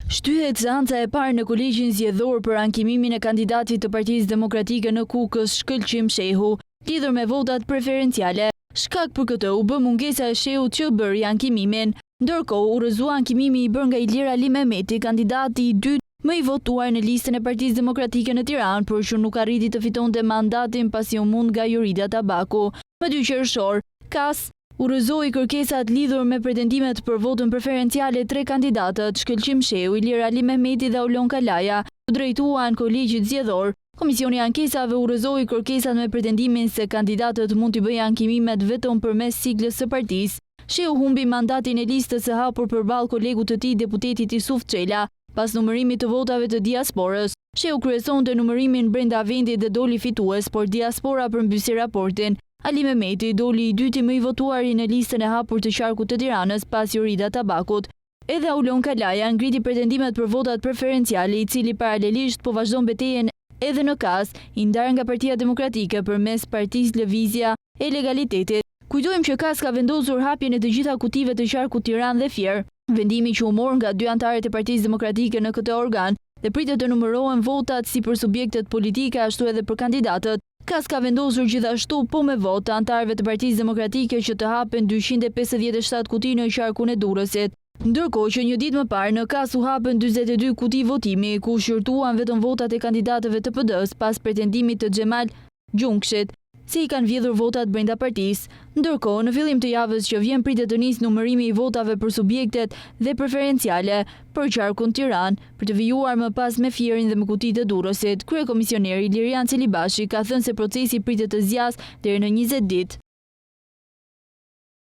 Shtyhet seanca e parë në kolegjin zgjedhor për ankimimin e kandidatit të Partisë Demokratike në Kukës, Shkëlqim Shehu, lidhur me votat preferenciale. Shkak për këtë u bë mungesa e Shehut që bëri ankimimin. Ndërkohë, u rrëzua ankimimi i bërë nga Ilir Ali Mehmeti, kandidati i dytë më i votuar në listën e Partisë Demokratike në Tiranë, por që nuk arriti të fitonte mandatin pasi u mund nga Jorida Tabaku. Më 2 qershor, KAS u rrëzoi kërkesat lidhur me pretendimet për votën preferenciale 3 kandidatët, Shkëlqim Shehu, Ilir Ali Mehmeti dhe Aulon Kalaja, u drejtuan kolegjit zgjedhor. Komisioni i ankesave u rrëzoi kërkesat me pretendimin se kandidatët mund të bëjnë ankimimet vetëm përmes siglës së partisë. Shehu humbi mandatin e listës së hapur përballë kolegut të tij, deputetit Isuf Çela, pas numërimit të votave të diasporës. Shehu kryesonte numërimin brenda vendit dhe doli fitues, por diaspora përmbysi raportin. Ali Mehmeti doli i dyti më i votuari në listën e hapur të qarkut të Tiranës pas Jorida Tabakut. Edhe Aulon Kalaja ngriti pretendimet për votat preferenciale, i cili paralelisht po vazhdon betejën edhe në KAS, i ndarë nga Partia Demokratike përmes Partisë Lëvizja e Legalitetit. Kujtojmë që KAS ka vendosur hapjen e të gjitha kutive të qarkut Tiranë dhe Fier, vendimi që u mor nga 2 anëtarët e Partisë Demokratike në këtë organ dhe pritet të numërohen votat si për subjektet politike ashtu edhe për kandidatët. KAS ka vendosur gjithashtu po me votë të anëtarëve të Partisë Demokratike që të hapen 257 kuti në qarkun e Durrësit. Ndërkohë që një ditë më parë në KAS u hapën 42 kuti votimi, ku shqyrtuan vetëm votat e kandidatëve të PD-s pas pretendimit të Xhemal Gjungshit se i kanë vjedhur votat brenda partisë. Ndërkohë, në fillim të javës që vjen pritet të nisë numërimi i votave për subjektet dhe preferenciale për qarkun Tiranë, për të vijuar më pas me Fierin dhe me kutitë të Durrësit. Kryekomisioneri Lirian Celibashi ka thënë se procesi pritet të zgjasë deri në 20 ditë.